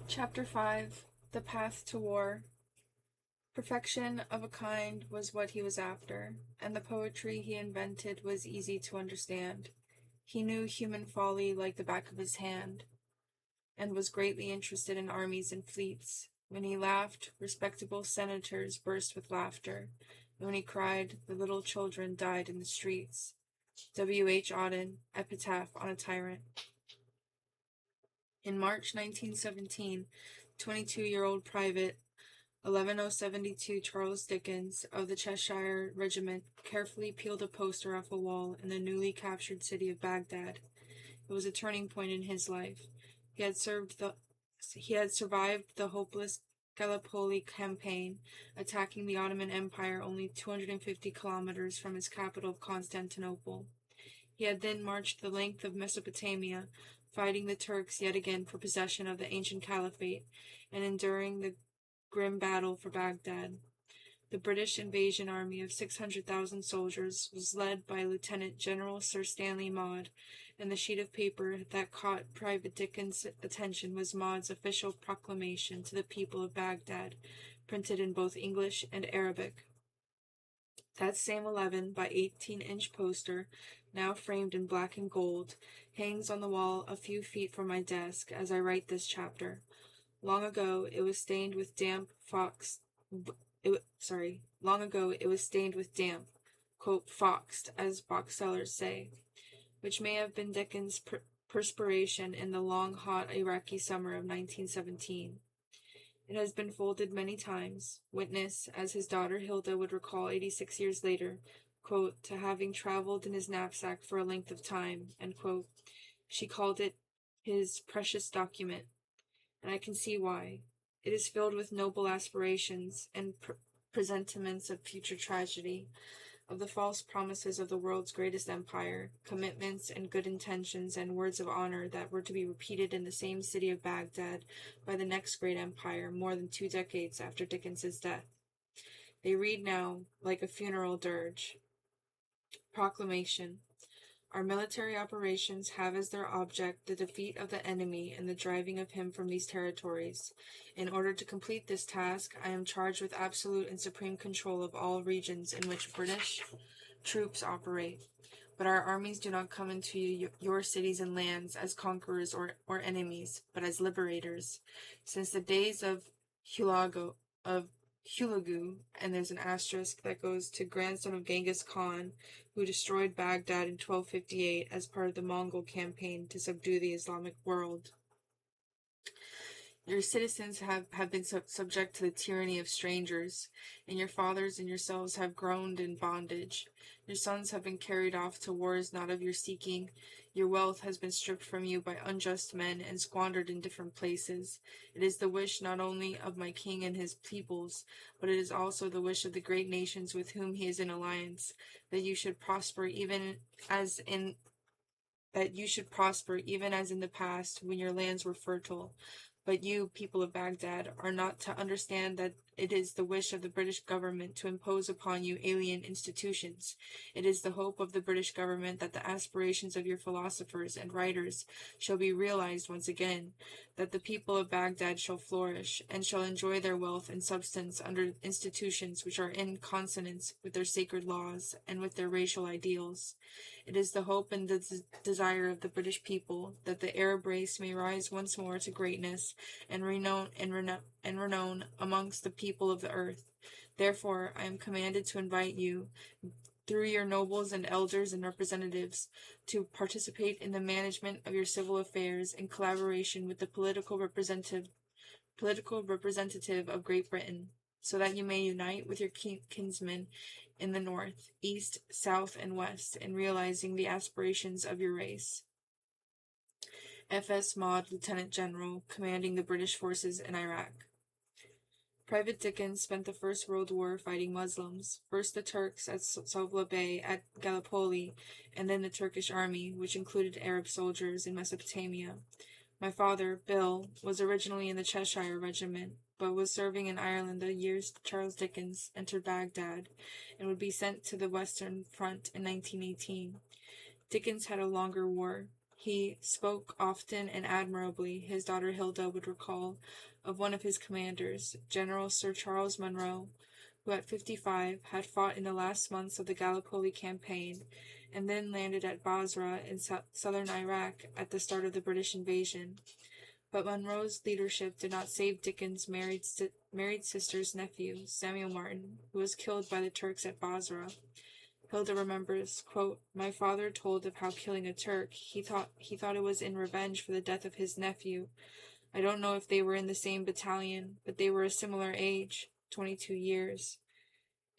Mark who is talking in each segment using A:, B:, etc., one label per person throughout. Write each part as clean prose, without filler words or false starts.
A: Chapter 5 The Path to War. Perfection of a kind was what he was after, and the poetry he invented was easy to understand. He knew human folly like the back of his hand, and was greatly interested in armies and fleets. When he laughed, respectable senators burst with laughter, and when he cried, the little children died in the streets. W.H. Auden, Epitaph on a Tyrant. In March 1917, 22-year-old Private 11072 Charles Dickens of the Cheshire Regiment carefully peeled a poster off a wall in the newly captured city of Baghdad. It was a turning point in his life. He had survived the hopeless Gallipoli campaign, attacking the Ottoman Empire only 250 kilometers from its capital of Constantinople. He had then marched the length of Mesopotamia, fighting the Turks yet again for possession of the ancient caliphate, and enduring the grim battle for Baghdad. The British invasion army of 600,000 soldiers was led by Lieutenant General Sir Stanley Maude, and the sheet of paper that caught Private Dickens' attention was Maude's official proclamation to the people of Baghdad, printed in both English and Arabic. That same 11 by 18-inch poster, now framed in black and gold, hangs on the wall a few feet from my desk as I write this chapter. Long ago, it was stained with damp, quote, foxed, as booksellers say, which may have been Dickens' perspiration in the long, hot Iraqi summer of 1917. It has been folded many times, witness, as his daughter Hilda would recall 86 years later, quote, to having traveled in his knapsack for a length of time, end quote. She called it his precious document, and I can see why. It is filled with noble aspirations and presentiments of future tragedy, of the false promises of the world's greatest empire, commitments and good intentions and words of honor that were to be repeated in the same city of Baghdad by the next great empire more than 2 decades after Dickens's death. They read now like a funeral dirge. Proclamation. Our military operations have as their object the defeat of the enemy and the driving of him from these territories. In order to complete this task, I am charged with absolute and supreme control of all regions in which British troops operate. But our armies do not come into your cities and lands as conquerors or enemies, but as liberators. Since the days of Hulagu, and there's an asterisk that goes to grandson of Genghis Khan, who destroyed Baghdad in 1258 as part of the Mongol campaign to subdue the Islamic world. Your citizens have been subject to the tyranny of strangers, and your fathers and yourselves have groaned in bondage. Your sons have been carried off to wars not of your seeking. Your wealth has been stripped from you by unjust men and squandered in different places. It is the wish not only of my king and his peoples, but it is also the wish of the great nations with whom he is in alliance, that you should prosper even as in the past when your lands were fertile. But you, people of Baghdad, are not to understand that it is the wish of the British government to impose upon you alien institutions. It is the hope of the British government that the aspirations of your philosophers and writers shall be realized once again, that the people of Baghdad shall flourish, and shall enjoy their wealth and substance under institutions which are in consonance with their sacred laws and with their racial ideals. It is the hope and the desire of the British people that the Arab race may rise once more to greatness and renown amongst the people of the earth. Therefore, I am commanded to invite you, through your nobles and elders and representatives, to participate in the management of your civil affairs in collaboration with the political representative of Great Britain, so that you may unite with your kinsmen in the north, east, south, and west in realizing the aspirations of your race. F.S. Maude, Lieutenant General, commanding the British forces in Iraq. Private Dickens spent the First World War fighting Muslims, first the Turks at Dftba at Gallipoli, and then the Turkish army, which included Arab soldiers in Mesopotamia. My father, Bill, was originally in the Cheshire Regiment, but was serving in Ireland the year Charles Dickens entered Baghdad, and would be sent to the Western Front in 1918. Dickens had a longer war. He spoke often and admirably, his daughter Hilda would recall, of one of his commanders, General Sir Charles Munro, who at 55 had fought in the last months of the Gallipoli campaign and then landed at Basra in southern Iraq at the start of the British invasion. But Munro's leadership did not save Dickens' married sister's nephew, Samuel Martin, who was killed by the Turks at Basra. Hilda remembers, quote, "My father told of how killing a Turk, he thought it was in revenge for the death of his nephew. I don't know if they were in the same battalion, but they were a similar age, 22 years.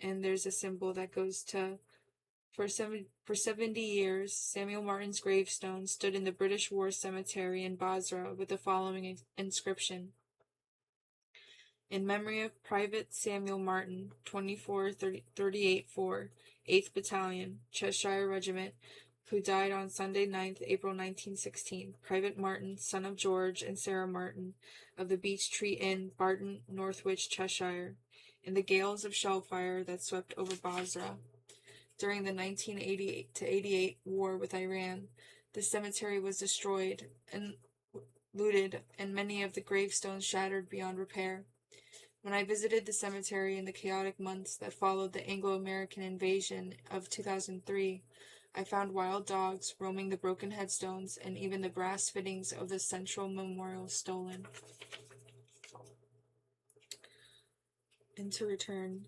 A: And there's a symbol that goes to, for 70 years, Samuel Martin's gravestone stood in the British War Cemetery in Basra with the following inscription: in memory of Private Samuel Martin, 2438-4, 8th Battalion, Cheshire Regiment, who died on Sunday 9th April 1916. Private Martin, son of George and Sarah Martin, of the Beech Tree Inn, Barton, Northwich, Cheshire, in the gales of shellfire that swept over Basra. During the 1988 war with Iran, the cemetery was destroyed and looted, and many of the gravestones shattered beyond repair. When I visited the cemetery in the chaotic months that followed the Anglo-American invasion of 2003, I found wild dogs roaming the broken headstones and even the brass fittings of the central memorial stolen. And to return,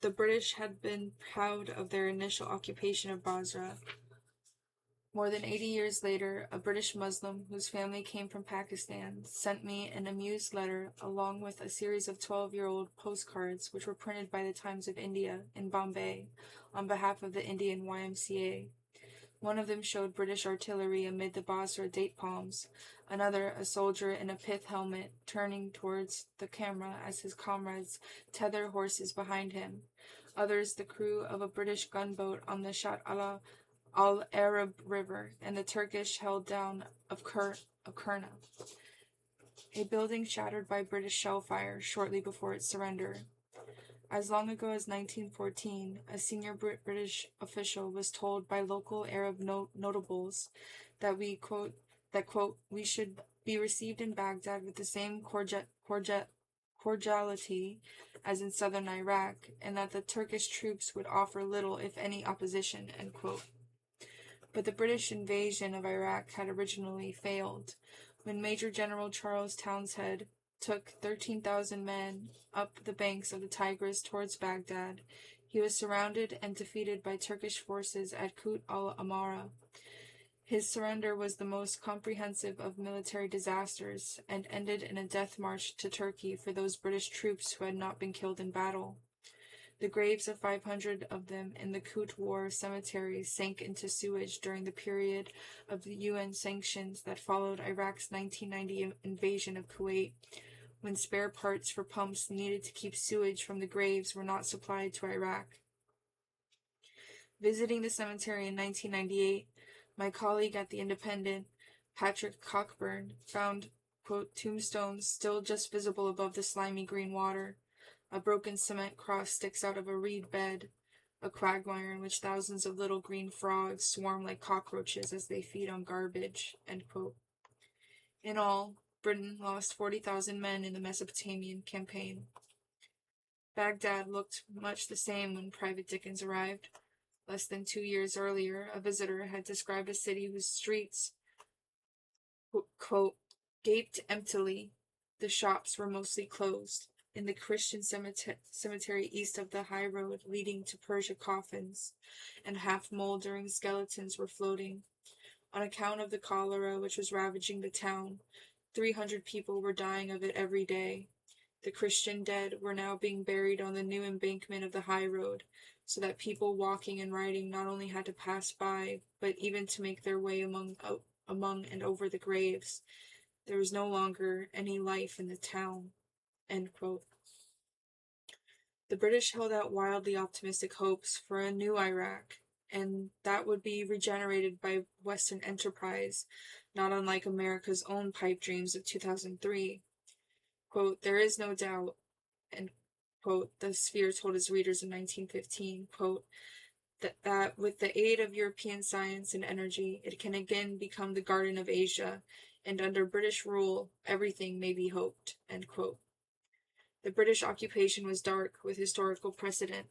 A: the British had been proud of their initial occupation of Basra. More than 80 years later, a British Muslim whose family came from Pakistan sent me an amused letter along with a series of 12-year-old postcards which were printed by the Times of India in Bombay on behalf of the Indian YMCA. One of them showed British artillery amid the Basra date palms, another a soldier in a pith helmet turning towards the camera as his comrades tether horses behind him, others the crew of a British gunboat on the Shatt al-Arab River, and the Turkish held down of Kurna, a building shattered by British shellfire shortly before its surrender. As long ago as 1914, a senior British official was told by local Arab notables that we, quote, we should be received in Baghdad with the same cordiality as in southern Iraq, and that the Turkish troops would offer little, if any, opposition, end quote. But the British invasion of Iraq had originally failed. When Major General Charles Townshend took 13,000 men up the banks of the Tigris towards Baghdad, he was surrounded and defeated by Turkish forces at Kut al-Amara. His surrender was the most comprehensive of military disasters and ended in a death march to Turkey for those British troops who had not been killed in battle. The graves of 500 of them in the Kut War cemetery sank into sewage during the period of the UN sanctions that followed Iraq's 1990 invasion of Kuwait, when spare parts for pumps needed to keep sewage from the graves were not supplied to Iraq. Visiting the cemetery in 1998, my colleague at the Independent, Patrick Cockburn, found, quote, tombstones still just visible above the slimy green water. A broken cement cross sticks out of a reed bed, a quagmire in which thousands of little green frogs swarm like cockroaches as they feed on garbage, end quote. In all, Britain lost 40,000 men in the Mesopotamian campaign. Baghdad looked much the same when Private Dickens arrived. Less than 2 years earlier, a visitor had described a city whose streets, quote, gaped emptily. The shops were mostly closed. In the Christian cemetery east of the high road leading to Persia, coffins and half-moldering skeletons were floating. On account of the cholera which was ravaging the town, 300 people were dying of it every day. The Christian dead were now being buried on the new embankment of the high road, so that people walking and riding not only had to pass by, but even to make their way among and over the graves. There was no longer any life in the town, end quote. The British held out wildly optimistic hopes for a new Iraq, and that would be regenerated by Western enterprise, not unlike America's own pipe dreams of 2003. Quote, there is no doubt, and quote, the Sphere told its readers in 1915, quote, that with the aid of European science and energy, it can again become the Garden of Asia, and under British rule, everything may be hoped." End quote. The British occupation was dark, with historical precedent.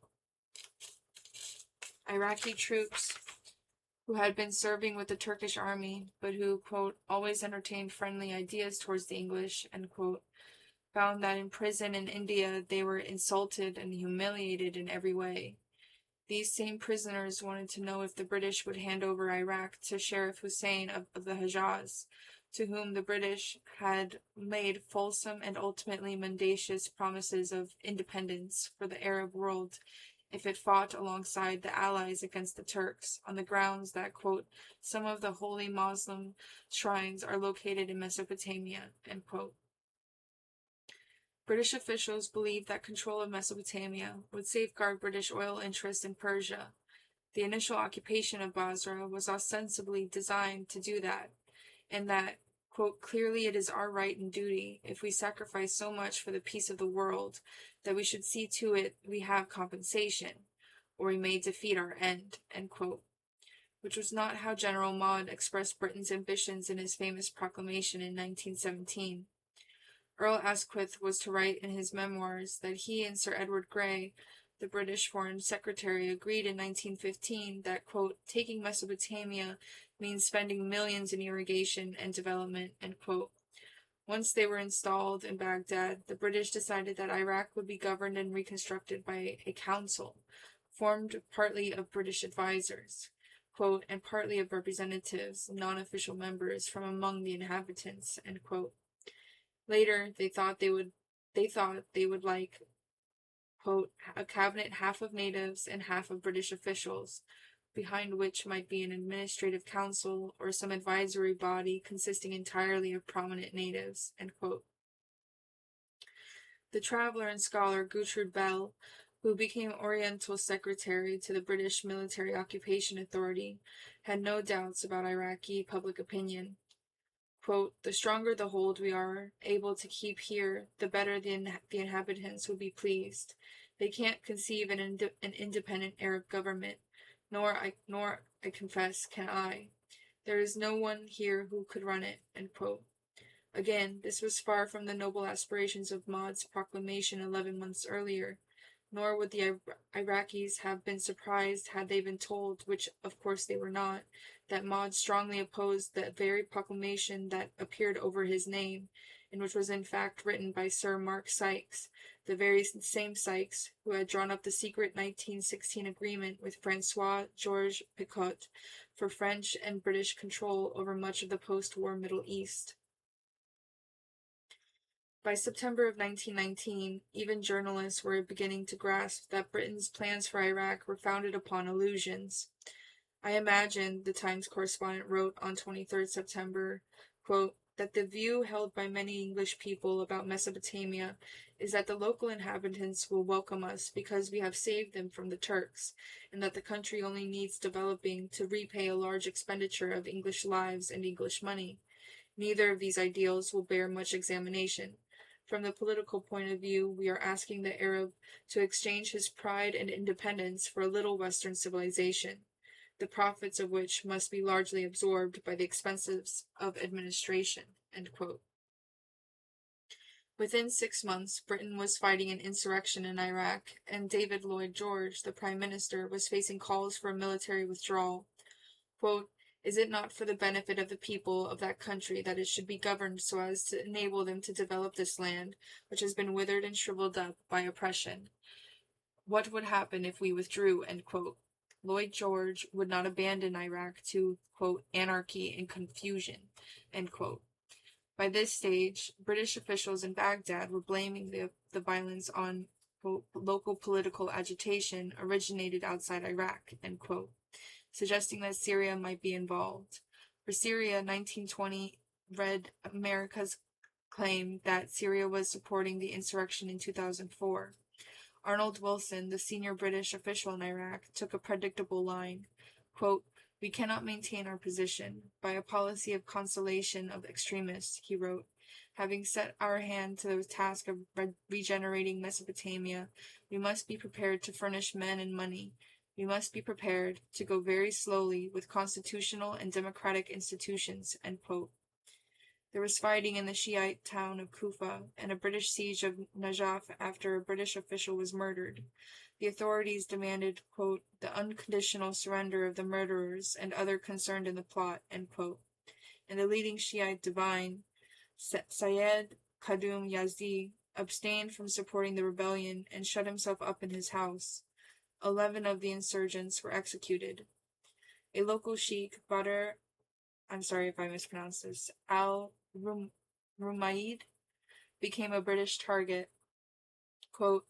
A: Iraqi troops who had been serving with the Turkish army, but who, quote, always entertained friendly ideas towards the English, end quote, found that in prison in India they were insulted and humiliated in every way. These same prisoners wanted to know if the British would hand over Iraq to Sheriff Hussein of the Hejaz, to whom the British had made fulsome and ultimately mendacious promises of independence for the Arab world if it fought alongside the Allies against the Turks, on the grounds that, quote, some of the holy Muslim shrines are located in Mesopotamia, end quote. British officials believed that control of Mesopotamia would safeguard British oil interests in Persia. The initial occupation of Basra was ostensibly designed to do that, and that, quote, clearly it is our right and duty, if we sacrifice so much for the peace of the world, that we should see to it we have compensation, or we may defeat our end, end quote, which was not how General Maude expressed Britain's ambitions in his famous proclamation in 1917. Earl Asquith was to write in his memoirs that he and Sir Edward Grey, the British Foreign Secretary, agreed in 1915 that, quote, taking Mesopotamia means spending millions in irrigation and development, end quote. Once they were installed in Baghdad, the British decided that Iraq would be governed and reconstructed by a council, formed partly of British advisors, quote, and partly of representatives, non-official members from among the inhabitants, end quote. Later, they thought they would like, quote, a cabinet half of natives and half of British officials, behind which might be an administrative council or some advisory body consisting entirely of prominent natives, end quote. The traveler and scholar Gertrude Bell, who became Oriental Secretary to the British Military Occupation Authority, had no doubts about Iraqi public opinion. Quote, the stronger the hold we are able to keep here, the better the inhabitants will be pleased. They can't conceive an independent Arab government, nor I confess, can I. There is no one here who could run it, end quote. Again, this was far from the noble aspirations of Maude's proclamation 11 months earlier, nor would the Iraqis have been surprised had they been told, which of course they were not, that Maude strongly opposed the very proclamation that appeared over his name, and which was in fact written by Sir Mark Sykes, the very same Sykes who had drawn up the secret 1916 agreement with Francois Georges Picot for French and British control over much of the post-war Middle East. By September of 1919, even journalists were beginning to grasp that Britain's plans for Iraq were founded upon illusions. I imagine, the Times correspondent wrote on 23rd September, quote, that the view held by many English people about Mesopotamia is that the local inhabitants will welcome us because we have saved them from the Turks, and that the country only needs developing to repay a large expenditure of English lives and English money. Neither of these ideals will bear much examination. From the political point of view, we are asking the Arab to exchange his pride and independence for a little Western civilization, the profits of which must be largely absorbed by the expenses of administration, end quote. Within 6 months, Britain was fighting an insurrection in Iraq, and David Lloyd George, the Prime Minister, was facing calls for a military withdrawal. Quote, is it not for the benefit of the people of that country that it should be governed so as to enable them to develop this land, which has been withered and shriveled up by oppression? What would happen if we withdrew, end quote. Lloyd George would not abandon Iraq to, quote, anarchy and confusion, end quote. By this stage, British officials in Baghdad were blaming the violence on, quote, local political agitation originated outside Iraq, end quote, suggesting that Syria might be involved. For Syria, 1920 read America's claim that Syria was supporting the insurrection in 2004. Arnold Wilson, the senior British official in Iraq, took a predictable line, quote, we cannot maintain our position by a policy of conciliation of extremists, he wrote. Having set our hand to the task of regenerating Mesopotamia, we must be prepared to furnish men and money. We must be prepared to go very slowly with constitutional and democratic institutions." End quote. There was fighting in the Shiite town of Kufa and a British siege of Najaf after a British official was murdered. The authorities demanded, quote, "the unconditional surrender of the murderers and other concerned in the plot," end quote. And the leading Shiite divine, Syed Qadum Yazdi, abstained from supporting the rebellion and shut himself up in his house. 11 of the insurgents were executed. A local sheikh, Badr, I'm sorry if I mispronounced this, al-Rumayyid, became a British target. Quote,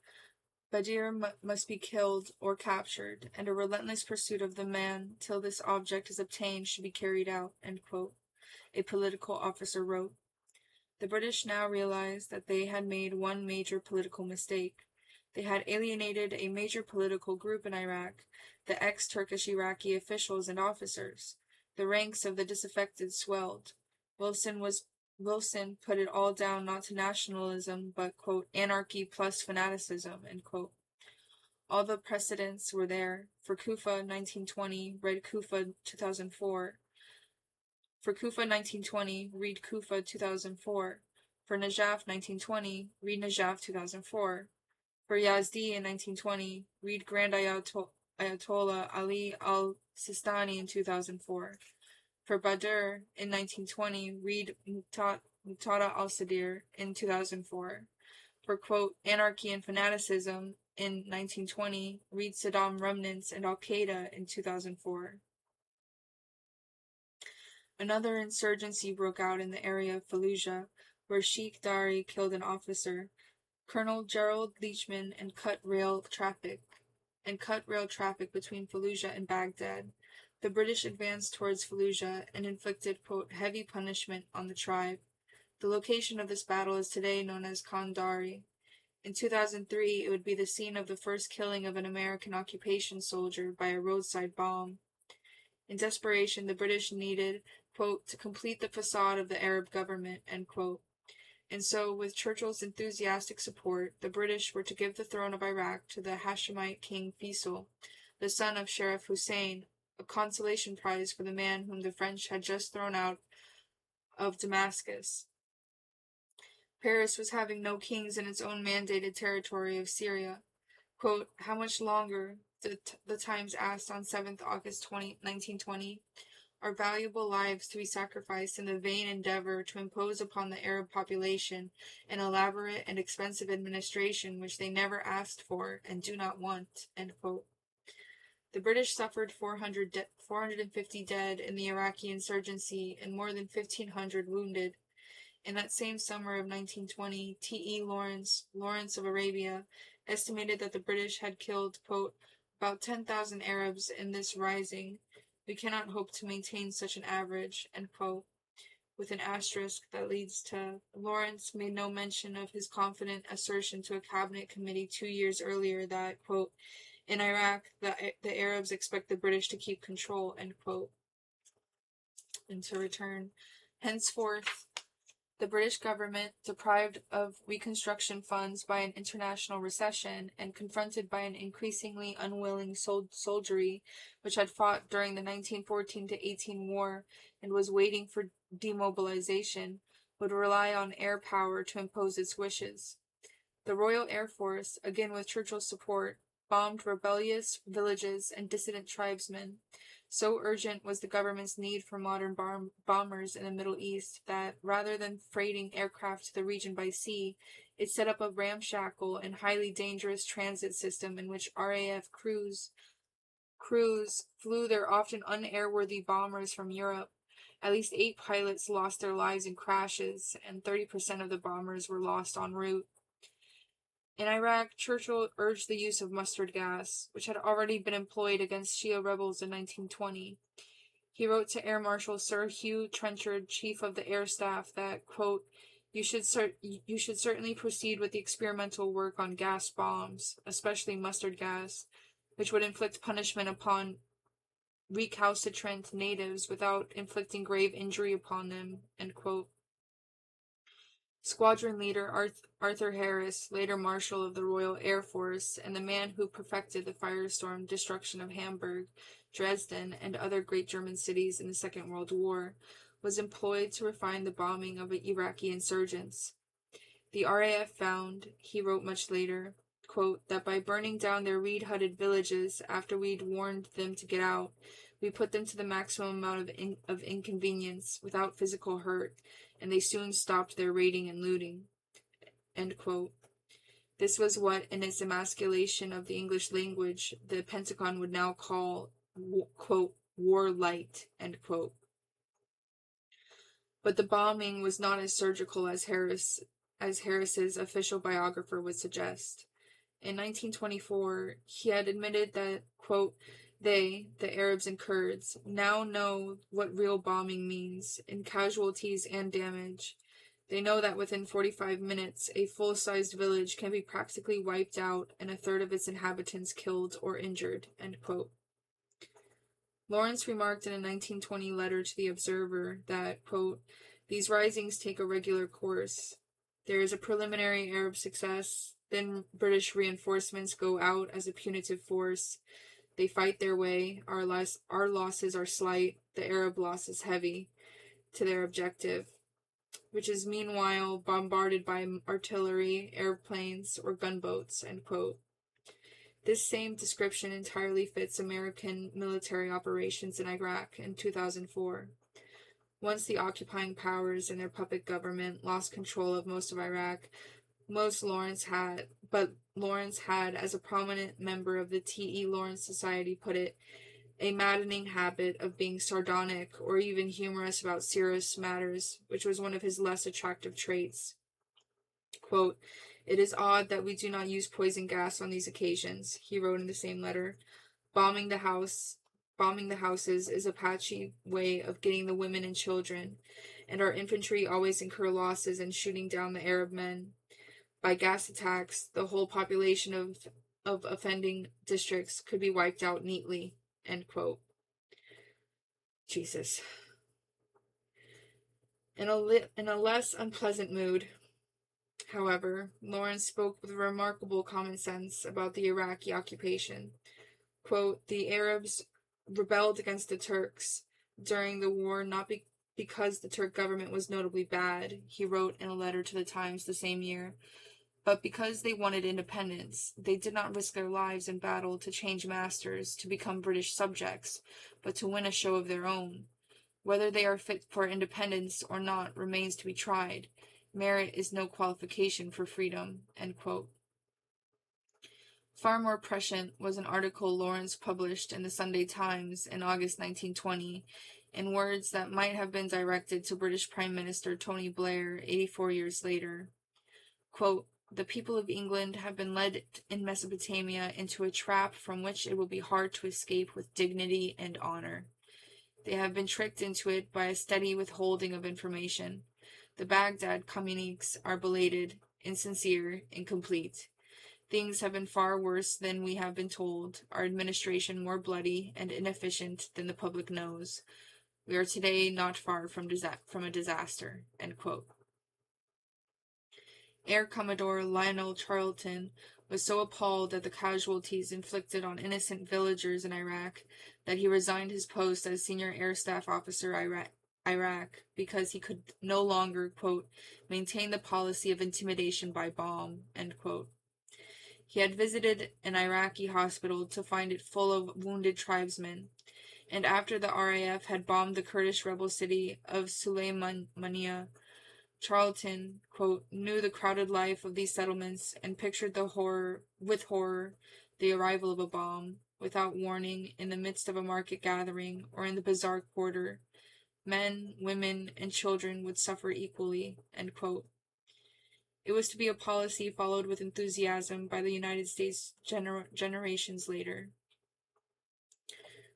A: "Badr must be killed or captured, and a relentless pursuit of the man till this object is obtained should be carried out," end quote, a political officer wrote. The British now realized that they had made one major political mistake. They had alienated a major political group in Iraq, the ex-Turkish Iraqi officials and officers. The ranks of the disaffected swelled. Wilson put it all down not to nationalism, but, quote, "anarchy plus fanaticism," end quote. All the precedents were there. For Kufa 1920, read Kufa 2004. For Kufa 1920, read Kufa 2004. For Najaf 1920, read Najaf 2004. For Yazdi in 1920, read Grand Ayatollah Ali al-Sistani in 2004. For Badr in 1920, read Muqtada al-Sadr in 2004. For, quote, "anarchy and fanaticism" in 1920, read Saddam Remnants and Al-Qaeda in 2004. Another insurgency broke out in the area of Fallujah, where Sheikh Dari killed an officer, Colonel Gerald Leachman, and cut rail traffic between Fallujah and Baghdad. The British advanced towards Fallujah and inflicted, quote, "heavy punishment" on the tribe. The location of this battle is today known as Kandari. In 2003, it would be the scene of the first killing of an American occupation soldier by a roadside bomb. In desperation, the British needed, quote, "to complete the facade of the Arab government," end quote. And so, with Churchill's enthusiastic support, the British were to give the throne of Iraq to the Hashemite king Faisal, the son of Sheriff Hussein, a consolation prize for the man whom the French had just thrown out of Damascus. Paris was having no kings in its own mandated territory of Syria. Quote, "how much longer," the Times asked on 7th August 1920, "are valuable lives to be sacrificed in the vain endeavor to impose upon the Arab population an elaborate and expensive administration which they never asked for and do not want," end quote. The British suffered 450 dead in the Iraqi insurgency and more than 1,500 wounded. In that same summer of 1920, T.E. Lawrence of Arabia, estimated that the British had killed, quote, "about 10,000 Arabs in this rising. We cannot hope to maintain such an average," end quote, with an asterisk that leads to Lawrence made no mention of his confident assertion to a cabinet committee 2 years earlier that, quote, "in Iraq, the Arabs expect the British to keep control," end quote. And to return, henceforth, the British government, deprived of reconstruction funds by an international recession and confronted by an increasingly unwilling soldiery which had fought during the 1914-18 war and was waiting for demobilization, would rely on air power to impose its wishes. The Royal Air Force, again with Churchill's support, bombed rebellious villages and dissident tribesmen. So urgent was the government's need for modern bombers in the Middle East that, rather than freighting aircraft to the region by sea, it set up a ramshackle and highly dangerous transit system in which RAF crews flew their often unairworthy bombers from Europe. At least 8 pilots lost their lives in crashes, and 30% of the bombers were lost en route. In Iraq, Churchill urged the use of mustard gas, which had already been employed against Shia rebels in 1920. He wrote to Air Marshal Sir Hugh Trenchard, Chief of the Air Staff, that, quote, you should certainly proceed with the experimental work on gas bombs, especially mustard gas, which would inflict punishment upon recalcitrant natives without inflicting grave injury upon them," end quote. Squadron leader Arthur Harris, later Marshal of the Royal Air Force, and the man who perfected the firestorm destruction of Hamburg, Dresden, and other great German cities in the Second World War, was employed to refine the bombing of Iraqi insurgents. The RAF found, he wrote much later, quote, that by burning down their reed-hutted villages after we'd warned them to get out, we put them to the maximum amount of inconvenience without physical hurt, and they soon stopped their raiding and looting. End quote. This was what, in its emasculation of the English language, the Pentagon would now call, quote, war light, end quote. But the bombing was not as surgical as Harris's official biographer would suggest. In 1924, he had admitted that, quote, they, the Arabs and Kurds, now know what real bombing means, in casualties and damage. They know that within 45 minutes, a full-sized village can be practically wiped out and a third of its inhabitants killed or injured, end quote. Lawrence remarked in a 1920 letter to the Observer that, quote, these risings take a regular course. There is a preliminary Arab success, then British reinforcements go out as a punitive force. They fight their way, our losses are slight, the Arab loss is heavy, to their objective, which is meanwhile bombarded by artillery, airplanes, or gunboats, end quote. This same description entirely fits American military operations in Iraq in 2004. Once the occupying powers and their puppet government lost control of most of Iraq, Lawrence had, as a prominent member of the T.E. Lawrence Society put it, a maddening habit of being sardonic or even humorous about serious matters, which was one of his less attractive traits. Quote, it is odd that we do not use poison gas on these occasions, he wrote in the same letter. Bombing the houses is a patchy way of getting the women and children, and our infantry always incur losses in shooting down the Arab men. By gas attacks, the whole population of offending districts could be wiped out neatly, end quote. Jesus. In a less unpleasant mood, however, Lawrence spoke with remarkable common sense about the Iraqi occupation. Quote, the Arabs rebelled against the Turks during the war not because the Turk government was notably bad, he wrote in a letter to the Times the same year, but because they wanted independence. They did not risk their lives in battle to change masters, to become British subjects, but to win a show of their own. Whether they are fit for independence or not remains to be tried. Merit is no qualification for freedom, end quote. Far more prescient was an article Lawrence published in the Sunday Times in August 1920, in words that might have been directed to British Prime Minister Tony Blair 84 years later. Quote, the people of England have been led in Mesopotamia into a trap from which it will be hard to escape with dignity and honor. They have been tricked into it by a steady withholding of information. The Baghdad communiques are belated, insincere, incomplete. Things have been far worse than we have been told, our administration more bloody and inefficient than the public knows. We are today not far from a disaster, end quote. Air Commodore Lionel Charlton was so appalled at the casualties inflicted on innocent villagers in Iraq that he resigned his post as senior air staff officer Iraq because he could no longer, quote, maintain the policy of intimidation by bomb, end quote. He had visited an Iraqi hospital to find it full of wounded tribesmen, and after the RAF had bombed the Kurdish rebel city of Sulaymaniyah, Charlton, quote, knew the crowded life of these settlements and pictured with horror the arrival of a bomb, without warning, in the midst of a market gathering or in the bazaar quarter. Men, women, and children would suffer equally, end quote. It was to be a policy followed with enthusiasm by the United States generations later.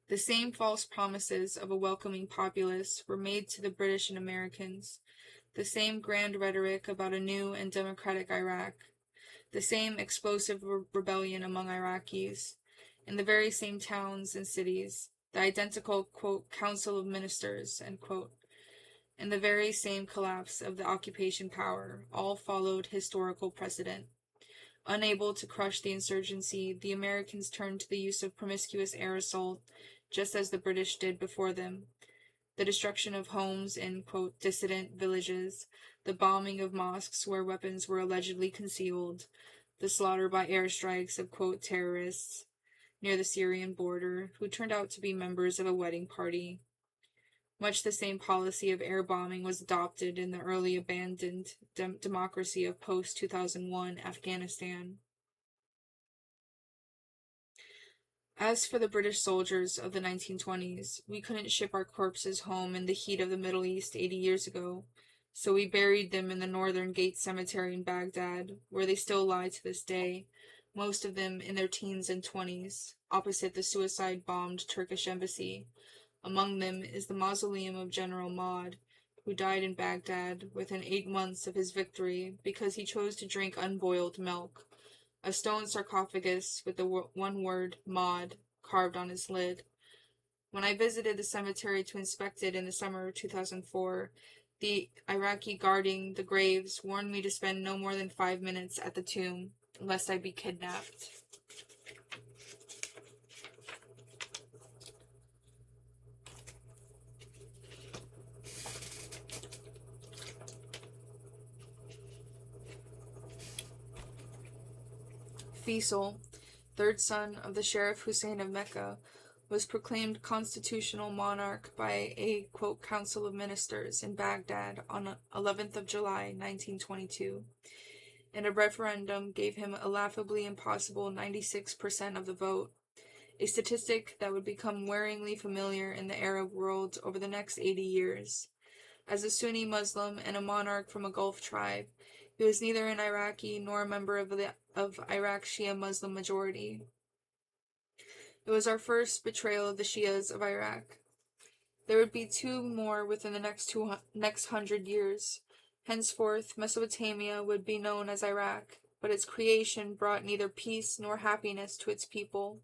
A: The same false promises of a welcoming populace were made to the British and Americans, the same grand rhetoric about a new and democratic Iraq, the same explosive rebellion among Iraqis, in the very same towns and cities, the identical, quote, council of ministers, end quote. and the very same collapse of the occupation power all followed historical precedent. Unable to crush the insurgency, the Americans turned to the use of promiscuous air assault, just as the British did before them. The destruction of homes in, quote, dissident villages, the bombing of mosques where weapons were allegedly concealed, the slaughter by airstrikes of, quote, terrorists near the Syrian border, who turned out to be members of a wedding party. Much the same policy of air bombing was adopted in the early abandoned democracy of post-2001 Afghanistan. As for the British soldiers of the 1920s, we couldn't ship our corpses home in the heat of the Middle East 80 years ago, so we buried them in the Northern Gate Cemetery in Baghdad, where they still lie to this day, most of them in their teens and 20s, opposite the suicide-bombed Turkish embassy. Among them is the mausoleum of General Maud, who died in Baghdad within 8 months of his victory because he chose to drink unboiled milk. A stone sarcophagus with the one word, Maud, carved on its lid. When I visited the cemetery to inspect it in the summer of 2004, the Iraqi guarding the graves warned me to spend no more than 5 minutes at the tomb, lest I be kidnapped. Faisal, third son of the Sheriff Hussein of Mecca, was proclaimed constitutional monarch by a, quote, council of ministers in Baghdad on 11th of July, 1922, and a referendum gave him a laughably impossible 96% of the vote, a statistic that would become wearingly familiar in the Arab world over the next 80 years. As a Sunni Muslim and a monarch from a Gulf tribe, he was neither an Iraqi nor a member of Iraq's Shia Muslim majority. It was our first betrayal of the Shias of Iraq. There would be 2 more within the next 100 years. Henceforth, Mesopotamia would be known as Iraq, but its creation brought neither peace nor happiness to its people.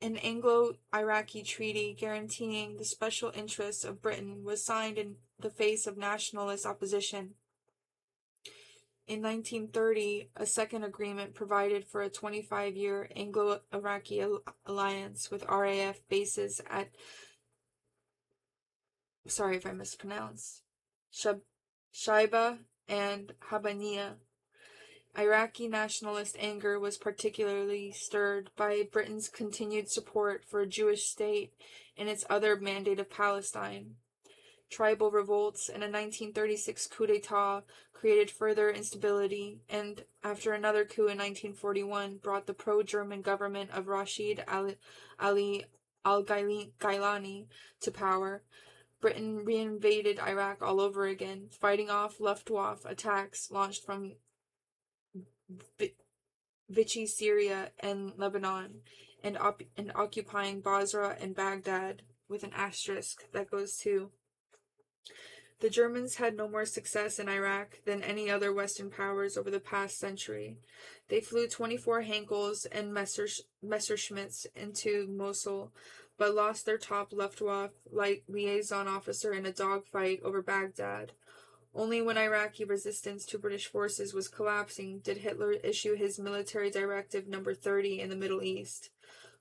A: An Anglo-Iraqi treaty guaranteeing the special interests of Britain was signed in the face of nationalist opposition. In 1930, a second agreement provided for a 25-year Anglo-Iraqi alliance with RAF bases at, sorry if I mispronounce, Shaiba and Habaniya. Iraqi nationalist anger was particularly stirred by Britain's continued support for a Jewish state and its other mandate of Palestine. Tribal revolts and a 1936 coup d'etat created further instability, and after another coup in 1941 brought the pro-German government of Rashid Ali al-Gailani to power, Britain reinvaded Iraq all over again, fighting off Luftwaffe attacks launched from Vichy, Syria, and Lebanon, and occupying Basra and Baghdad, with an asterisk that goes to. The Germans had no more success in Iraq than any other Western powers over the past century. They flew 24 Henkels and Messerschmitts into Mosul, but lost their top Luftwaffe liaison officer in a dogfight over Baghdad. Only when Iraqi resistance to British forces was collapsing did Hitler issue his military directive number 30 in the Middle East.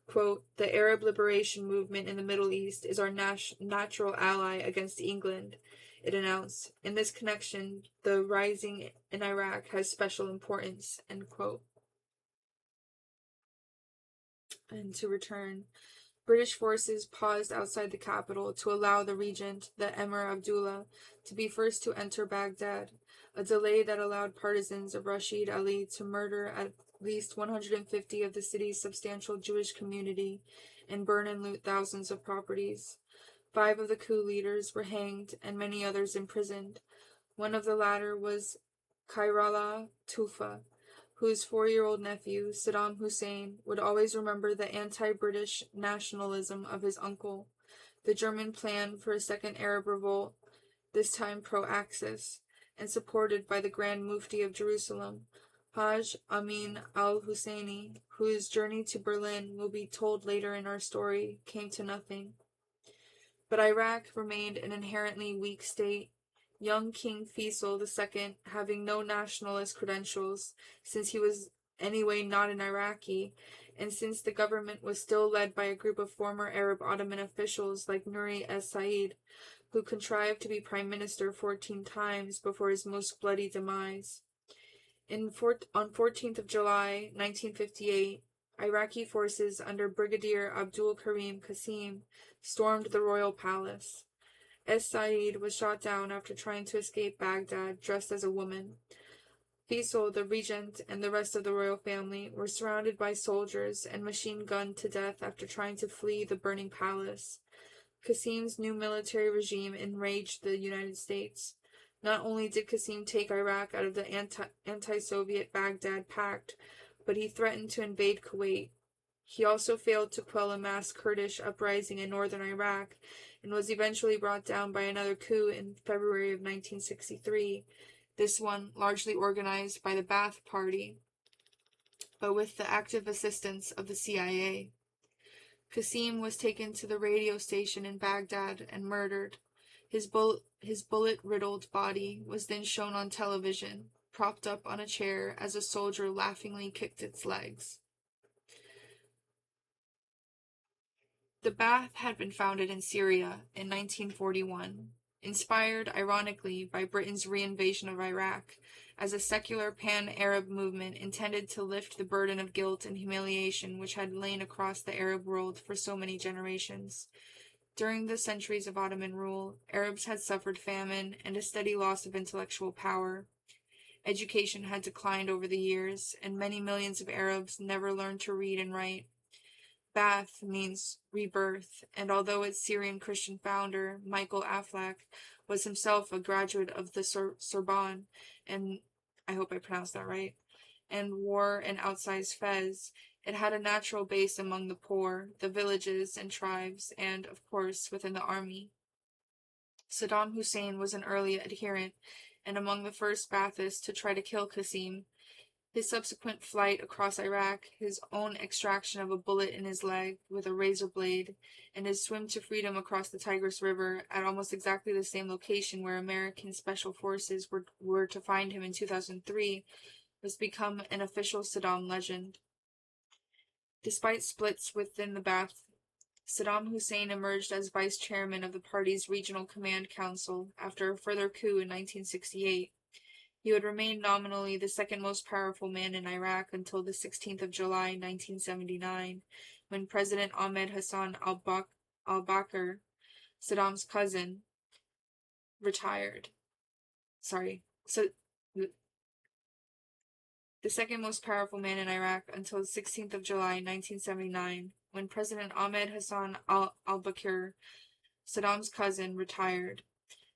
A: Quote, "The Arab liberation movement in the Middle East is our natural ally against England," it announced. "In this connection, the rising in Iraq has special importance," end quote. And to return, British forces paused outside the capital to allow the regent, the Emir Abdullah, to be first to enter Baghdad, a delay that allowed partisans of Rashid Ali to murder at least 150 of the city's substantial Jewish community and burn and loot thousands of properties. 5 of the coup leaders were hanged and many others imprisoned. One of the latter was Khairallah Tufa, whose 4-year-old nephew, Saddam Hussein, would always remember the anti-British nationalism of his uncle. The German plan for a second Arab revolt, this time pro-Axis, and supported by the Grand Mufti of Jerusalem, Haj Amin al-Husseini, whose journey to Berlin will be told later in our story, came to nothing. But Iraq remained an inherently weak state. Young King Faisal II, having no nationalist credentials, since he was anyway not an Iraqi, and since the government was still led by a group of former Arab Ottoman officials like Nuri es-Said, who contrived to be prime minister 14 times before his most bloody demise. On 14th of July, 1958, Iraqi forces under Brigadier Abdul Karim Qasim stormed the royal palace. Es-Said was shot down after trying to escape Baghdad dressed as a woman. Faisal, the regent, and the rest of the royal family were surrounded by soldiers and machine-gunned to death after trying to flee the burning palace. Qasim's new military regime enraged the United States. Not only did Qasim take Iraq out of the anti-Soviet Baghdad Pact, but he threatened to invade Kuwait. He also failed to quell a mass Kurdish uprising in northern Iraq and was eventually brought down by another coup in February of 1963, this one largely organized by the Ba'ath Party, but with the active assistance of the CIA. Qasim was taken to the radio station in Baghdad and murdered. His bullet-riddled body was then shown on television, propped up on a chair as a soldier laughingly kicked its legs. The Ba'ath had been founded in Syria in 1941, inspired, ironically, by Britain's reinvasion of Iraq, as a secular pan-Arab movement intended to lift the burden of guilt and humiliation which had lain across the Arab world for so many generations. During the centuries of Ottoman rule, Arabs had suffered famine and a steady loss of intellectual power. Education had declined over the years, and many millions of Arabs never learned to read and write. Ba'ath means rebirth, and although its Syrian Christian founder, Michael Aflaq, was himself a graduate of the Sorbonne, and I hope I pronounced that right, and wore an outsized fez, it had a natural base among the poor, the villages and tribes, and, of course, within the army. Saddam Hussein was an early adherent, and among the first Ba'athists to try to kill Qasim. His subsequent flight across Iraq, his own extraction of a bullet in his leg with a razor blade, and his swim to freedom across the Tigris River at almost exactly the same location where American special forces were to find him in 2003, was become an official Saddam legend. Despite splits within the Ba'ath, Saddam Hussein emerged as vice chairman of the party's Regional Command Council after a further coup in 1968. He would remain nominally the second most powerful man in Iraq until the 16th of July, 1979, when President Ahmed Hassan al-Bakr, Saddam's cousin, retired. The second most powerful man in Iraq until the 16th of July, 1979, when President Ahmed Hassan al-Bakr, Saddam's cousin, retired.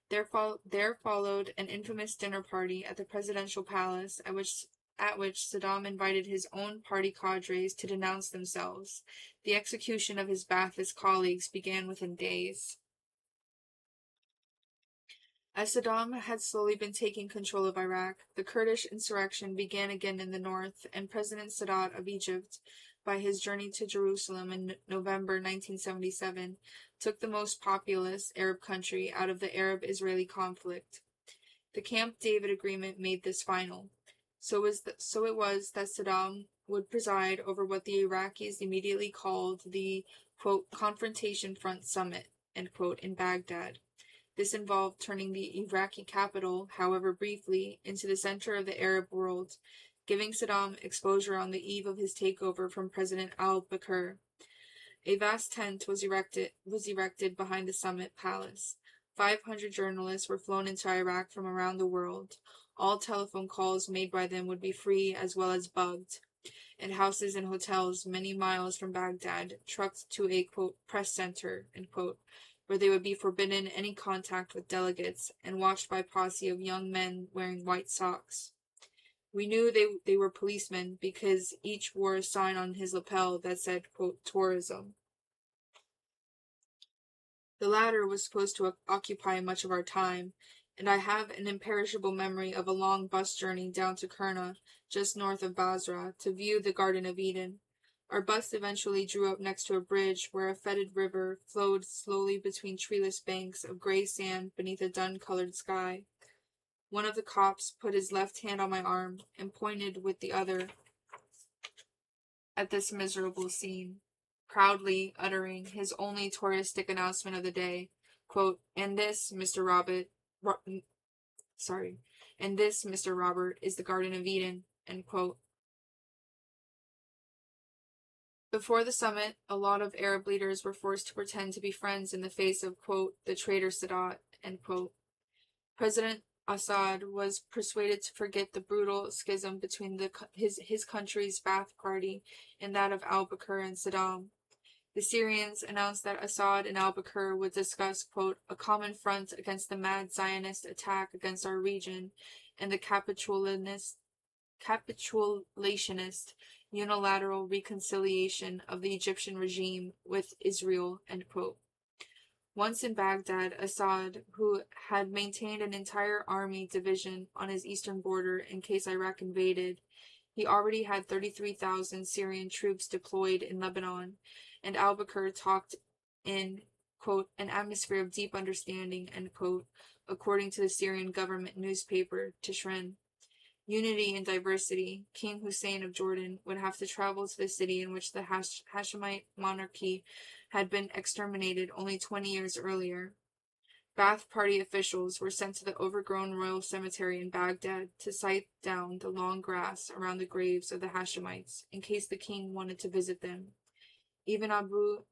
A: There followed an infamous dinner party at the presidential palace at which Saddam invited his own party cadres to denounce themselves. The execution of his Ba'athist colleagues began within days. As Saddam had slowly been taking control of Iraq, the Kurdish insurrection began again in the north, and President Sadat of Egypt, by his journey to Jerusalem in November 1977, took the most populous Arab country out of the Arab-Israeli conflict. The Camp David Agreement made this final. So it was that Saddam would preside over what the Iraqis immediately called the, quote, Confrontation Front Summit, end quote, in Baghdad. This involved turning the Iraqi capital, however briefly, into the center of the Arab world, giving Saddam exposure on the eve of his takeover from President al-Bakr. A vast tent was erected behind the summit palace. 500 journalists were flown into Iraq from around the world. All telephone calls made by them would be free as well as bugged, and houses and hotels many miles from Baghdad trucked to a, quote, press center, end quote, where they would be forbidden any contact with delegates and watched by a posse of young men wearing white socks. We knew they were policemen because each wore a sign on his lapel that said, quote, tourism. The latter was supposed to occupy much of our time, and I have an imperishable memory of a long bus journey down to Kurna, just north of Basra, to view the Garden of Eden. Our bus eventually drew up next to a bridge where a fetid river flowed slowly between treeless banks of gray sand beneath a dun-colored sky. One of the cops put his left hand on my arm and pointed with the other at this miserable scene, proudly uttering his only touristic announcement of the day, quote, and this, Mr. Robert, is the Garden of Eden, end quote. Before the summit, a lot of Arab leaders were forced to pretend to be friends in the face of, quote, the traitor Sadat, end quote. President Assad was persuaded to forget the brutal schism between his country's Ba'ath Party and that of al-Bakr and Saddam. The Syrians announced that Assad and al-Bakr would discuss, quote, a common front against the mad Zionist attack against our region and the capitulationist unilateral reconciliation of the Egyptian regime with Israel, end quote. Once in Baghdad, Assad, who had maintained an entire army division on his eastern border in case Iraq invaded, he already had 33,000 Syrian troops deployed in Lebanon, and al-Bakr talked in, quote, an atmosphere of deep understanding, end quote, according to the Syrian government newspaper, Tishrin. Unity in diversity, King Hussein of Jordan would have to travel to the city in which the Hashemite monarchy had been exterminated only 20 years earlier. Ba'ath Party officials were sent to the overgrown royal cemetery in Baghdad to sight down the long grass around the graves of the Hashemites in case the king wanted to visit them. Even Abu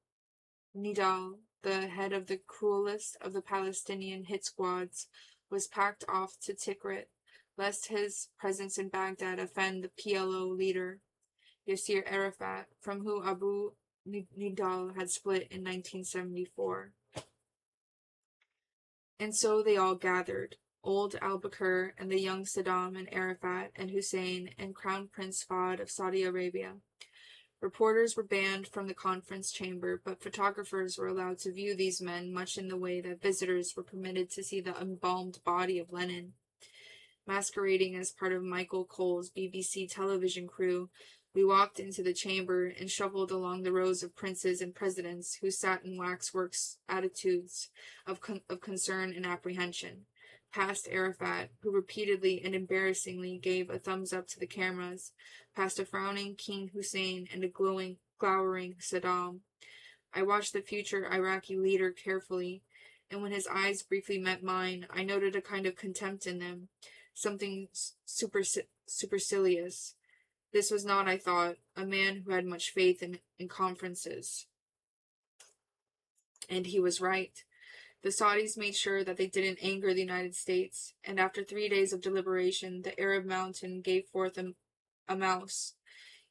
A: Nidal, the head of the cruelest of the Palestinian hit squads, was packed off to Tikrit, lest his presence in Baghdad offend the PLO leader, Yasser Arafat, from whom Abu Nidal had split in 1974. And so they all gathered, old al-Bakr and the young Saddam and Arafat and Hussein and Crown Prince Fahd of Saudi Arabia. Reporters were banned from the conference chamber, but photographers were allowed to view these men much in the way that visitors were permitted to see the embalmed body of Lenin. Masquerading as part of Michael Cole's BBC television crew, we walked into the chamber and shuffled along the rows of princes and presidents who sat in waxworks attitudes of concern and apprehension, past Arafat, who repeatedly and embarrassingly gave a thumbs up to the cameras, past a frowning King Hussein and a glowering Saddam. I watched the future Iraqi leader carefully, and when his eyes briefly met mine, I noted a kind of contempt in them, something supercilious. This was not, I thought, a man who had much faith in conferences. And he was right. The Saudis made sure that they didn't anger the United States, and after 3 days of deliberation, the Arab mountain gave forth a mouse.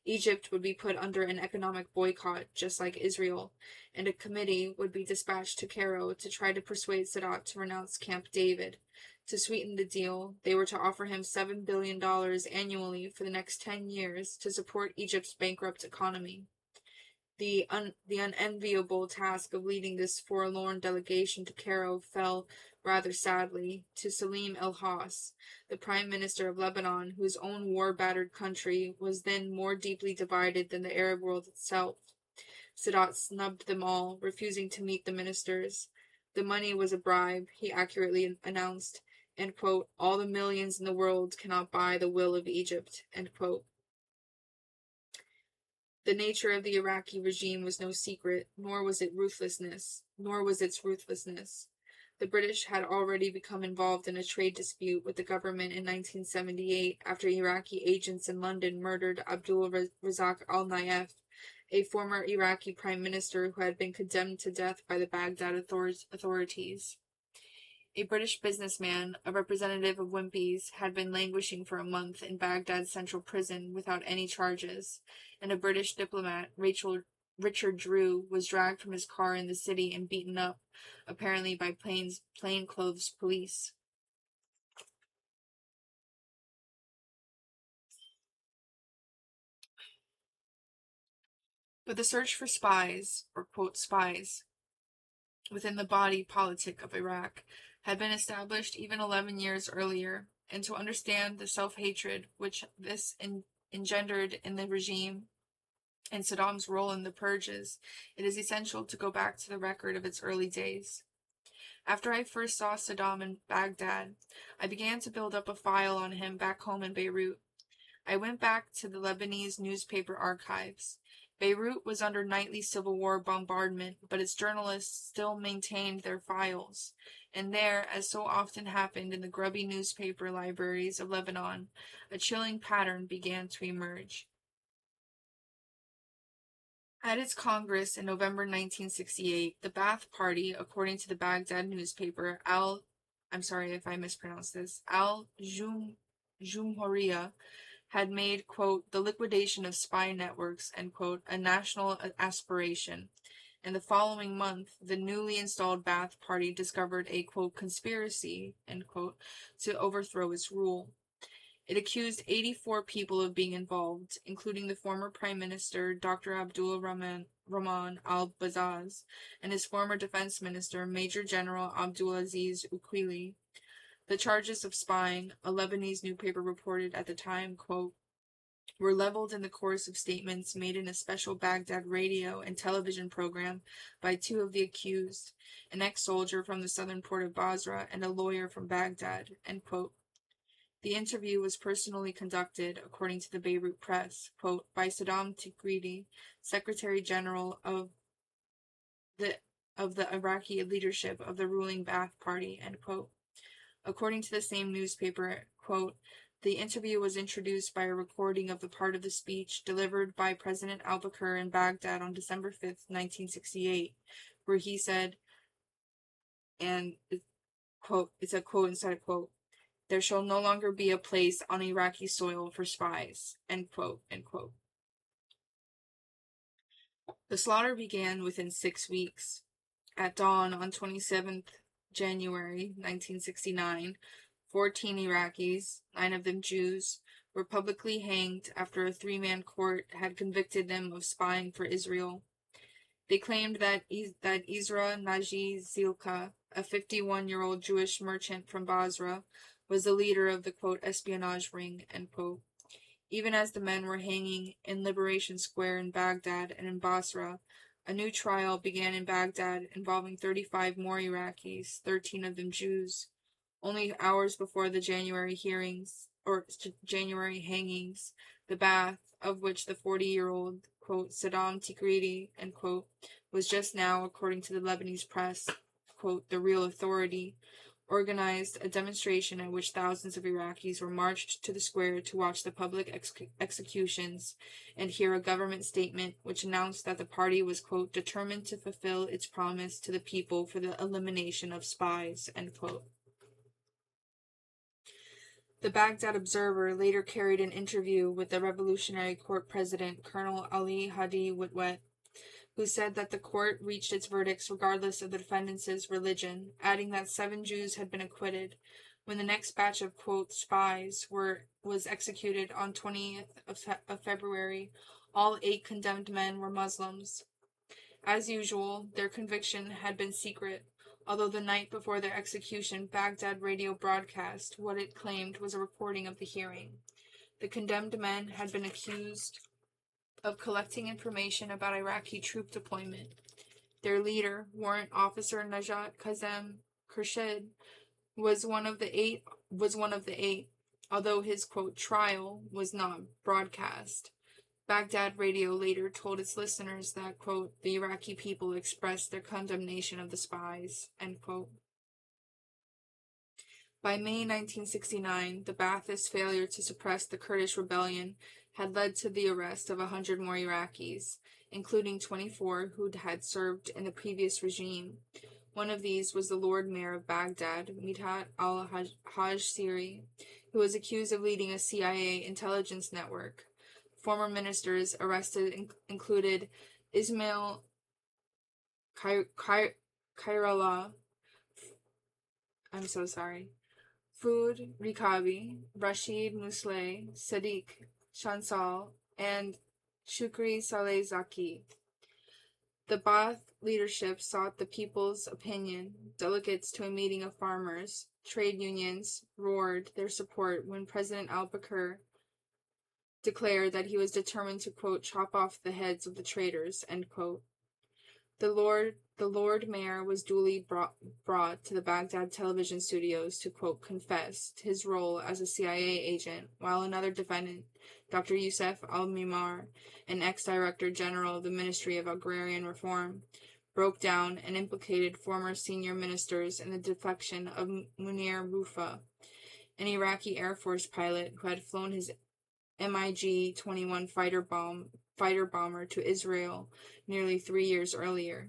A: Egypt would be put under an economic boycott, just like Israel, and a committee would be dispatched to Cairo to try to persuade Sadat to renounce Camp David. To sweeten the deal, they were to offer him $7 billion annually for the next 10 years to support Egypt's bankrupt economy. The unenviable task of leading this forlorn delegation to Cairo fell, rather sadly, to Salim el-Has, the Prime Minister of Lebanon, whose own war-battered country was then more deeply divided than the Arab world itself. Sadat snubbed them all, refusing to meet the ministers. The money was a bribe, he accurately announced, and, quote, all the millions in the world cannot buy the will of Egypt, end quote. The nature of the Iraqi regime was no secret, nor was its ruthlessness. The British had already become involved in a trade dispute with the government in 1978 after Iraqi agents in London murdered Abdul Razak al-Nayef, a former Iraqi prime minister who had been condemned to death by the Baghdad authorities. A British businessman, a representative of Wimpy's, had been languishing for a month in Baghdad's central prison without any charges, and a British diplomat, Richard Drew, was dragged from his car in the city and beaten up, apparently by plainclothes police. But the search for spies, or quote spies, within the body politic of Iraq had been established even 11 years earlier, and to understand the self-hatred which this engendered in the regime, and Saddam's role in the purges, it is essential to go back to the record of its early days. After I first saw Saddam in Baghdad, I began to build up a file on him back home in Beirut. I went back to the Lebanese newspaper archives. Beirut was under nightly civil war bombardment, but its journalists still maintained their files. And there, as so often happened in the grubby newspaper libraries of Lebanon, a chilling pattern began to emerge. At its Congress in November 1968, the Ba'ath Party, according to the Baghdad newspaper, I'm sorry if I mispronounced this, Al-Jumhuriya, had made, quote, the liquidation of spy networks, end quote, a national aspiration. And the following month, the newly installed Ba'ath Party discovered a, quote, conspiracy, end quote, to overthrow its rule. It accused 84 people of being involved, including the former Prime Minister Dr. Abdul Rahman al-Bazaz and his former Defense Minister Major General Abdulaziz Uqili. The charges of spying, a Lebanese newspaper reported at the time, quote, were leveled in the course of statements made in a special Baghdad radio and television program by two of the accused, an ex-soldier from the southern port of Basra and a lawyer from Baghdad, end quote. The interview was personally conducted, according to the Beirut Press, quote, by Saddam Tigridi, Secretary General of the Iraqi leadership of the ruling Ba'ath Party, end quote. According to the same newspaper, quote, the interview was introduced by a recording of the part of the speech delivered by President al-Bakr in Baghdad on December 5th, 1968, where he said, and, quote, it's a quote inside a quote, there shall no longer be a place on Iraqi soil for spies, end quote, end quote. The slaughter began within 6 weeks. At dawn on 27th January 1969, 14 Iraqis, 9 of them Jews, were publicly hanged after a 3-man court had convicted them of spying for Israel. They claimed that Isra Naji Zilka, a 51-year-old Jewish merchant from Basra, was the leader of the, quote, espionage ring, end quote. Even as the men were hanging in Liberation Square in Baghdad and in Basra, a new trial began in Baghdad involving 35 more Iraqis, 13 of them Jews. Only hours before the January hangings, the Ba'ath, of which the 40-year-old, quote, Saddam Tigridi, end quote, was just now, according to the Lebanese press, quote, the real authority, organized a demonstration at which thousands of Iraqis were marched to the square to watch the public executions and hear a government statement which announced that the party was, quote, determined to fulfill its promise to the people for the elimination of spies, end quote. The Baghdad Observer later carried an interview with the Revolutionary Court President, Colonel Ali Hadi Witwet, who said that the court reached its verdicts regardless of the defendants' religion, adding that 7 Jews had been acquitted. When the next batch of, quote, spies was executed on 20th of February, all 8 condemned men were Muslims. As usual, their conviction had been secret, although the night before their execution, Baghdad radio broadcast what it claimed was a recording of the hearing. The condemned men had been accused of collecting information about Iraqi troop deployment. Their leader, Warrant Officer Najat Kazem Khurshid, was one of the eight, although his, quote, trial was not broadcast. Baghdad radio later told its listeners that, quote, the Iraqi people expressed their condemnation of the spies, end quote. By May 1969, the Ba'athist failure to suppress the Kurdish rebellion had led to the arrest of 100 more Iraqis, including 24 who had served in the previous regime. One of these was the Lord Mayor of Baghdad, Midhat al-Hajj Siri, who was accused of leading a CIA intelligence network. Former ministers arrested included Ismail Kairallah, Food Rikabi, Rashid Musleh, Sadiq Shansal, and Shukri Saleh Zaki. The Ba'ath leadership sought the people's opinion. Delegates to a meeting of farmers, trade unions roared their support when President al-Bakr declared that he was determined to, quote, chop off the heads of the traitors, end quote. The Lord Mayor was duly brought to the Baghdad television studios to, quote, confess his role as a CIA agent, while another defendant, Dr. Youssef al-Mimar, an ex-director general of the Ministry of Agrarian Reform, broke down and implicated former senior ministers in the defection of Munir Rufa, an Iraqi Air Force pilot who had flown his MiG-21 fighter bomber to Israel nearly 3 years earlier.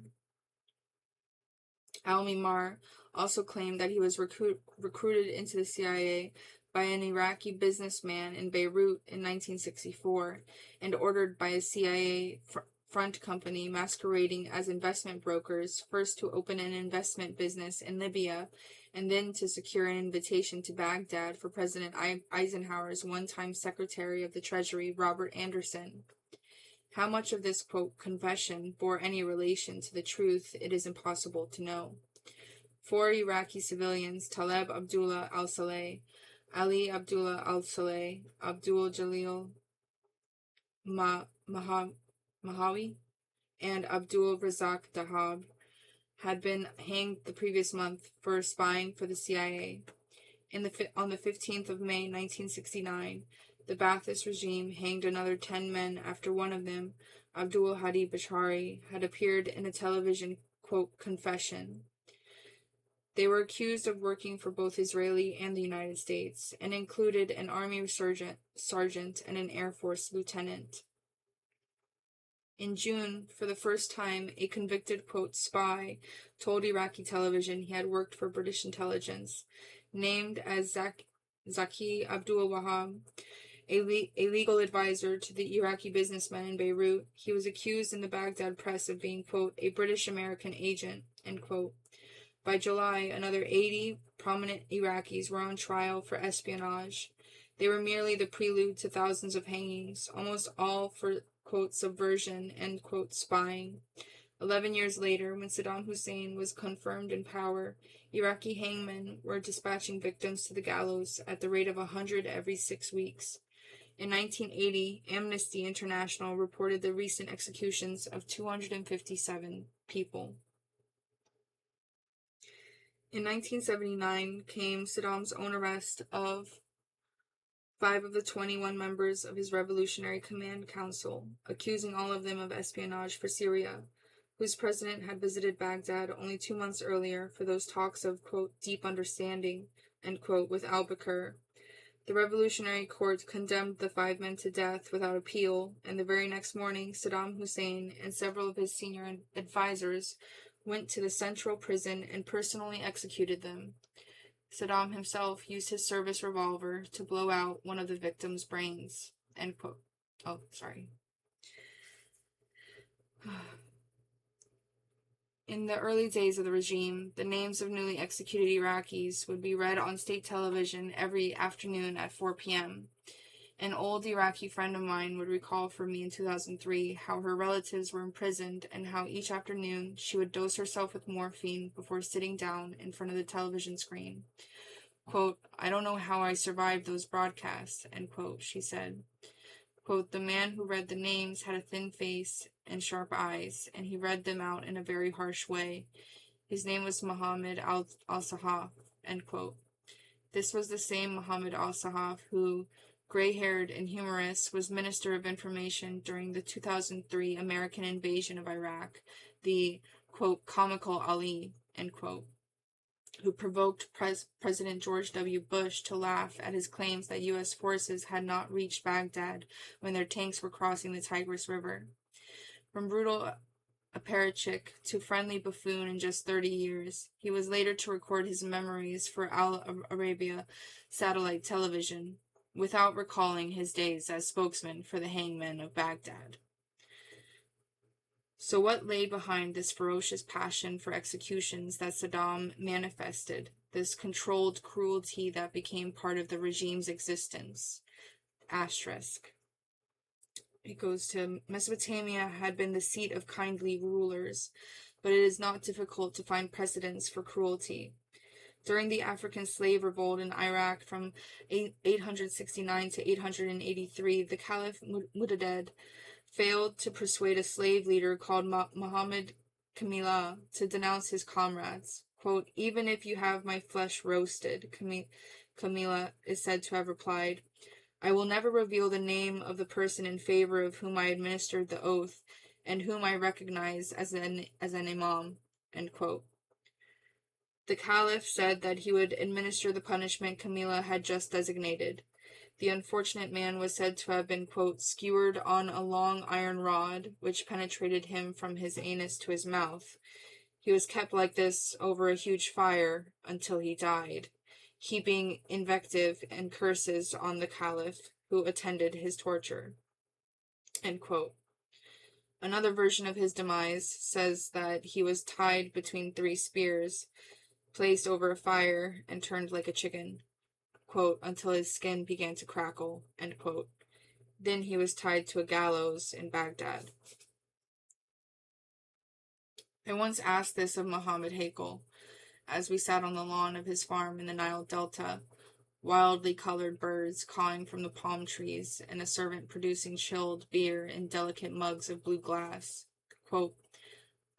A: Al-Mimar also claimed that he was recruited into the CIA by an Iraqi businessman in Beirut in 1964 and ordered by a CIA front company masquerading as investment brokers, first to open an investment business in Libya and then to secure an invitation to Baghdad for President Eisenhower's one-time Secretary of the Treasury, Robert Anderson. How much of this, quote, confession bore any relation to the truth, it is impossible to know. 4 Iraqi civilians, Taleb Abdullah al-Saleh, Ali Abdullah al-Saleh, Abdul Jalil Mahawi, and Abdul Razak Dahab, had been hanged the previous month for spying for the CIA. On the 15th of May, 1969, the Ba'athist regime hanged another 10 men after one of them, Abdul Hadi Bashari, had appeared in a television, quote, confession. They were accused of working for both Israeli and the United States, and included an Army sergeant and an Air Force lieutenant. In June, for the first time, a convicted, quote, spy told Iraqi television he had worked for British intelligence. Named as Zaki Abdul Wahab, a legal advisor to the Iraqi businessmen in Beirut, he was accused in the Baghdad press of being, quote, a British-American agent, end quote. By July, another 80 prominent Iraqis were on trial for espionage. They were merely the prelude to thousands of hangings, almost all for, quote, subversion and, quote, spying. 11 years later, when Saddam Hussein was confirmed in power, Iraqi hangmen were dispatching victims to the gallows at the rate of 100 every 6 weeks. In 1980, Amnesty International reported the recent executions of 257 people. In 1979 came Saddam's own arrest of 5 of the 21 members of his Revolutionary Command Council, accusing all of them of espionage for Syria, whose president had visited Baghdad only 2 months earlier for those talks of, quote, deep understanding, end quote, with al-Bakr. The Revolutionary Court condemned the 5 men to death without appeal, and the very next morning Saddam Hussein and several of his senior advisors went to the central prison and personally executed them. Saddam himself used his service revolver to blow out one of the victims' brains, end quote. Oh, sorry. In the early days of the regime, the names of newly executed Iraqis would be read on state television every afternoon at 4 p.m. An old Iraqi friend of mine would recall for me in 2003 how her relatives were imprisoned and how each afternoon she would dose herself with morphine before sitting down in front of the television screen. Quote, I don't know how I survived those broadcasts, end quote, she said. Quote, the man who read the names had a thin face and sharp eyes, and he read them out in a very harsh way. His name was Muhammad al-Sahaf, end quote. This was the same Muhammad al-Sahaf who, gray-haired and humorous, was Minister of Information during the 2003 American invasion of Iraq, the, quote, comical Ali, end quote, who provoked President George W. Bush to laugh at his claims that U.S. forces had not reached Baghdad when their tanks were crossing the Tigris River. From brutal apparatchik to friendly buffoon in just 30 years, he was later to record his memories for Al Arabia satellite television, without recalling his days as spokesman for the hangmen of Baghdad. So what lay behind this ferocious passion for executions that Saddam manifested, this controlled cruelty that became part of the regime's existence? Asterisk. It goes to, Mesopotamia had been the seat of kindly rulers, but it is not difficult to find precedents for cruelty. During the African slave revolt in Iraq from 869 to 883, the Caliph Mu'tadid failed to persuade a slave leader called Muhammad Kamila to denounce his comrades. Quote, "Even if you have my flesh roasted," Kamila is said to have replied, "I will never reveal the name of the person in favor of whom I administered the oath and whom I recognize as an imam." End quote. The Caliph said that he would administer the punishment Kamila had just designated. The unfortunate man was said to have been, quote, "skewered on a long iron rod, which penetrated him from his anus to his mouth. He was kept like this over a huge fire until he died," heaping invective and curses on the Caliph who attended his torture. End quote. Another version of his demise says that he was tied between 3 spears, placed over a fire, and turned like a chicken, quote, "until his skin began to crackle," end quote. Then he was tied to a gallows in Baghdad. I once asked this of Muhammad Hakel, as we sat on the lawn of his farm in the Nile Delta, wildly colored birds cawing from the palm trees, and a servant producing chilled beer in delicate mugs of blue glass. Quote,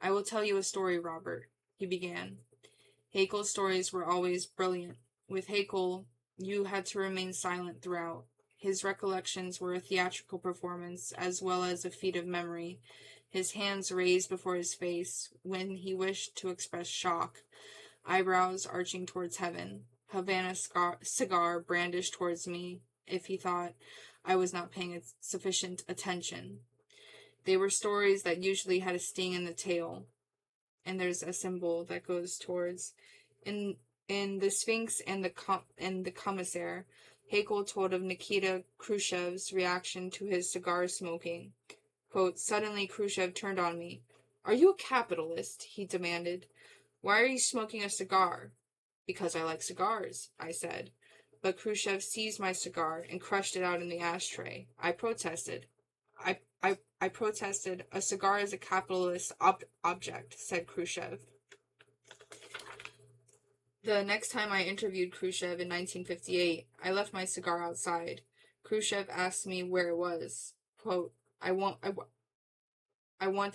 A: "I will tell you a story, Robert," he began. Hakel's stories were always brilliant. With Hakel, you had to remain silent throughout. His recollections were a theatrical performance as well as a feat of memory, his hands raised before his face when he wished to express shock, eyebrows arching towards heaven, Havana cigar brandished towards me if he thought I was not paying sufficient attention. They were stories that usually had a sting in the tail, and there's a symbol that goes towards. In The Sphinx and the Commissaire, Hakel told of Nikita Khrushchev's reaction to his cigar smoking. Quote, "Suddenly Khrushchev turned on me. 'Are you a capitalist?' he demanded. 'Why are you smoking a cigar?' 'Because I like cigars,' I said. But Khrushchev seized my cigar and crushed it out in the ashtray. I protested. I protested. 'A cigar is a capitalist object,' said Khrushchev." The next time I interviewed Khrushchev in 1958, I left my cigar outside. Khrushchev asked me where it was. Quote, I want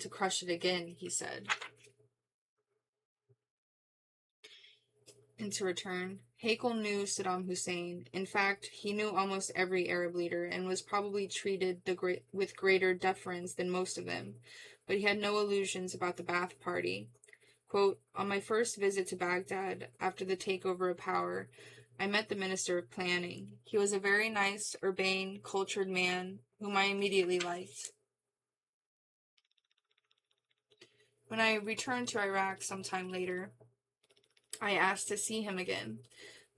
A: to crush it again," he said. And to return, Hakel knew Saddam Hussein. In fact, he knew almost every Arab leader and was probably treated with greater deference than most of them, but he had no illusions about the Ba'ath Party. Quote, "On my first visit to Baghdad, after the takeover of power, I met the Minister of Planning. He was a very nice, urbane, cultured man whom I immediately liked. When I returned to Iraq some time later, I asked to see him again,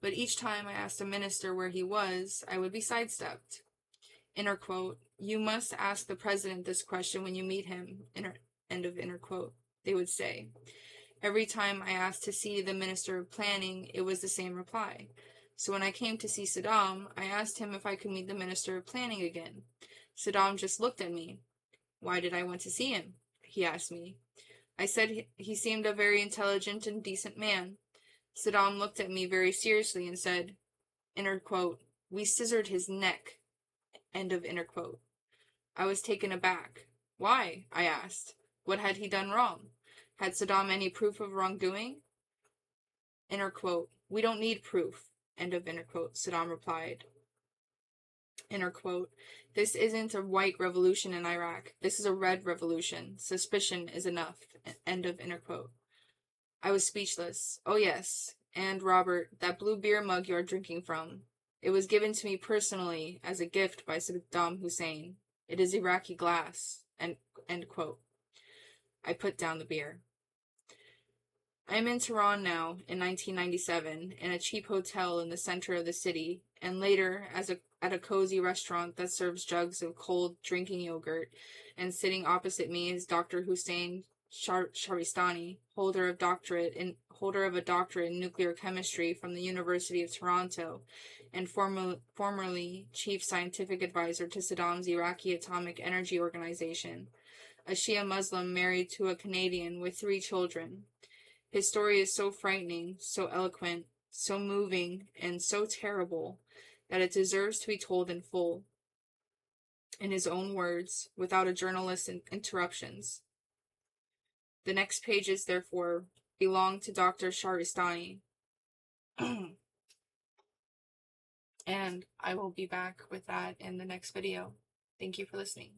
A: but each time I asked a minister where he was, I would be sidestepped." Inner quote, "You must ask the president this question when you meet him," end of inner quote, they would say. Every time I asked to see the Minister of Planning, it was the same reply. So when I came to see Saddam, I asked him if I could meet the Minister of Planning again. Saddam just looked at me. "Why did I want to see him?" he asked me. I said he seemed a very intelligent and decent man. Saddam looked at me very seriously and said, inner quote, "We scissored his neck," end of inner quote. I was taken aback. "Why?" I asked. What had he done wrong? Had Saddam any proof of wrongdoing? Inner quote, "We don't need proof," end of inner quote, Saddam replied. Inner quote, "This isn't a white revolution in Iraq. This is a red revolution. Suspicion is enough," end of inner quote. I was speechless. Oh yes, and Robert, that blue beer mug you are drinking from, it was given to me personally as a gift by Saddam Hussein. It is Iraqi glass, end quote. I put down the beer. I am in Tehran now, in 1997, in a cheap hotel in the center of the city, and later at a cozy restaurant that serves jugs of cold drinking yogurt, and sitting opposite me is Dr. Hussein Sharistani, holder of a doctorate in nuclear chemistry from the University of Toronto, and formerly chief scientific advisor to Saddam's Iraqi Atomic Energy Organization, a Shia Muslim married to a Canadian with 3 children. His story is so frightening, so eloquent, so moving, and so terrible that it deserves to be told in full, in his own words, without a journalist's interruptions. The next pages, therefore, belong to Dr. Sharistani, and I will be back with that in the next video. Thank you for listening.